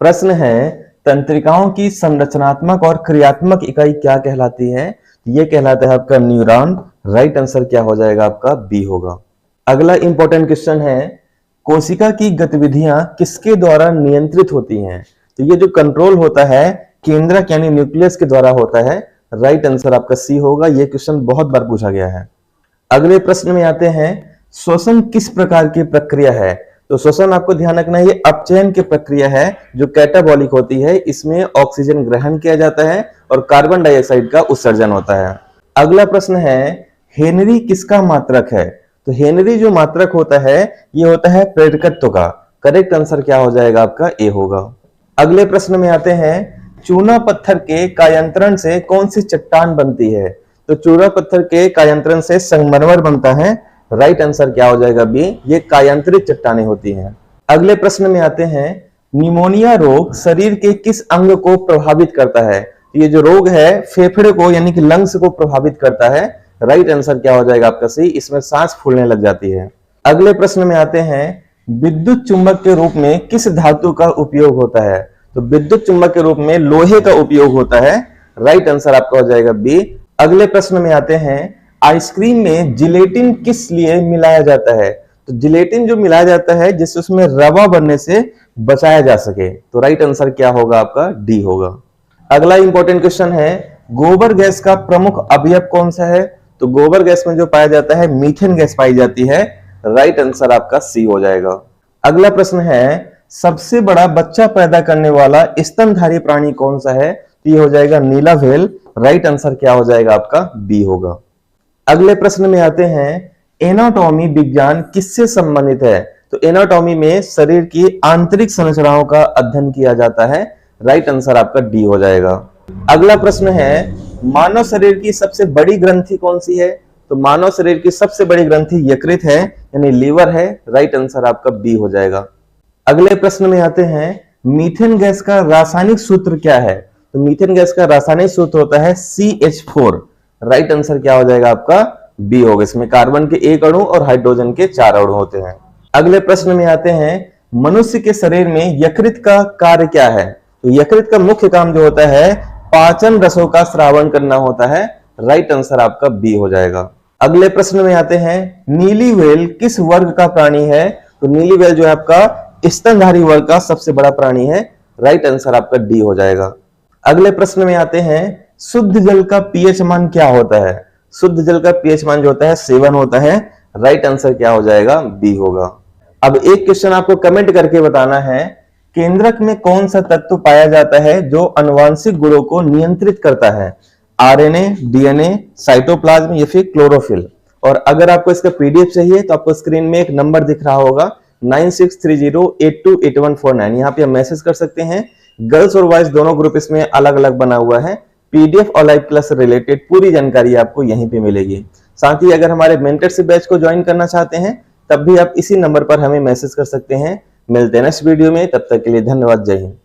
प्रश्न है, तंत्रिकाओं की संरचनात्मक और क्रियात्मक इकाई क्या कहलाती है? ये कहलाता है आपका न्यूरॉन। राइट आंसर क्या हो जाएगा आपका? बी होगा। अगला इंपॉर्टेंट क्वेश्चन है, कोशिका की गतिविधियां किसके द्वारा नियंत्रित होती हैं? तो ये जो कंट्रोल होता है केंद्रक यानी न्यूक्लियस के द्वारा होता है। राइट आंसर आपका सी होगा। ये क्वेश्चन बहुत बार पूछा गया है। अगले प्रश्न में आते हैं, श्वसन किस प्रकार की प्रक्रिया है? तो श्वसन आपको ध्यान रखना है, ये अपचयन की प्रक्रिया है जो कैटाबॉलिक होती है। इसमें ऑक्सीजन ग्रहण किया जाता है और कार्बन डाइऑक्साइड का उत्सर्जन होता है। अगला प्रश्न है, हेनरी किसका मात्रक है? तो हेनरी जो मात्रक होता है ये होता है प्रेरकत्व का। करेक्ट आंसर क्या हो जाएगा आपका? ए होगा। अगले प्रश्न में आते हैं, चूना पत्थर के कायांतरण से कौन सी चट्टान बनती है? तो चूना पत्थर के कायांतरण से संगमरमर बनता है। राइट आंसर क्या हो जाएगा? बी। ये कायांतरित चट्टानें होती हैं। अगले प्रश्न में आते हैं, निमोनिया रोग शरीर के किस अंग को प्रभावित करता है? ये जो रोग है फेफड़े को यानी कि लंग्स को प्रभावित करता है। राइट आंसर क्या हो जाएगा आपका? सी। इसमें सांस फूलने लग जाती है। अगले प्रश्न में आते हैं, विद्युत चुंबक के रूप में किस धातु का उपयोग होता है? तो विद्युत चुंबक के रूप में लोहे का उपयोग होता है। राइट आंसर आपका हो जाएगा बी। अगले प्रश्न में आते हैं, आइसक्रीम में जिलेटिन किस लिए मिलाया जाता है? तो जिलेटिन जो मिलाया जाता है जिससे उसमें रवा बनने से बचाया जा सके। तो राइट आंसर क्या होगा आपका? डी होगा। अगला इंपॉर्टेंट क्वेश्चन है, गोबर गैस का प्रमुख अवयव कौन सा है? तो गोबर गैस में जो पाया जाता है मीथेन गैस पाई जाती है। राइट आंसर आपका सी हो जाएगा। अगला प्रश्न है, सबसे बड़ा बच्चा पैदा करने वाला स्तनधारी प्राणी कौन सा है? तो ये हो जाएगा नीला व्हेल। राइट आंसर क्या हो जाएगा आपका? बी होगा। अगले प्रश्न में आते हैं, एनाटॉमी विज्ञान किससे संबंधित है? तो एनाटॉमी में शरीर की आंतरिक संरचनाओं का अध्ययन किया जाता है। राइट आंसर आपका डी हो जाएगा। अगला प्रश्न है, मानव शरीर की सबसे बड़ी ग्रंथि कौन सी है? तो मानव शरीर की सबसे बड़ी ग्रंथि यकृत है यानी लीवर है। राइट आंसर आपका बी हो जाएगा। अगले प्रश्न में आते हैं, मीथेन गैस का रासायनिक सूत्र क्या है? तो मीथेन गैस का रासायनिक सूत्र होता है CH4। राइट आंसर क्या हो जाएगा आपका? बी होगा। इसमें कार्बन के 1 अणु और हाइड्रोजन के 4 अणु होते हैं। अगले प्रश्न में आते हैं, मनुष्य के शरीर में यकृत का कार्य क्या है? तो यकृत का मुख्य काम जो होता है पाचन रसों का स्रावण करना होता है। राइट आंसर आपका बी हो जाएगा। अगले प्रश्न में आते हैं, नीली व्हेल किस वर्ग का प्राणी है? तो नीली व्हेल जो है आपका स्तनधारी वर्ग का सबसे बड़ा प्राणी है। राइट आंसर आपका डी हो जाएगा। अगले प्रश्न में आते हैं, शुद्ध जल का पीएच मान क्या होता है? शुद्ध जल का पीएच मान जो होता है 7 होता है। राइट आंसर क्या हो जाएगा? बी होगा। अब एक क्वेश्चन आपको कमेंट करके बताना है, केंद्रक में कौन सा तत्व पाया जाता है जो आनुवांशिक गुणों को नियंत्रित करता है? आरएनए, डीएनए, साइटोप्लाज्म या फिर क्लोरोफिल? और अगर आपको इसका पीडीएफ चाहिए तो आपको स्क्रीन में एक नंबर दिख रहा होगा 9630828149। यहाँ पे आप मैसेज कर सकते हैं। गर्ल्स और बॉयज दोनों ग्रुप इसमें अलग अलग बना हुआ है। पीडीएफ और लाइव क्लास से रिलेटेड पूरी जानकारी आपको यहीं पे मिलेगी। साथ ही अगर हमारे मेंटरशिप बैच को ज्वाइन करना चाहते हैं तब भी आप इसी नंबर पर हमें मैसेज कर सकते हैं। मिलते हैं नेक्स्ट वीडियो में, तब तक के लिए धन्यवाद। जय हिंद।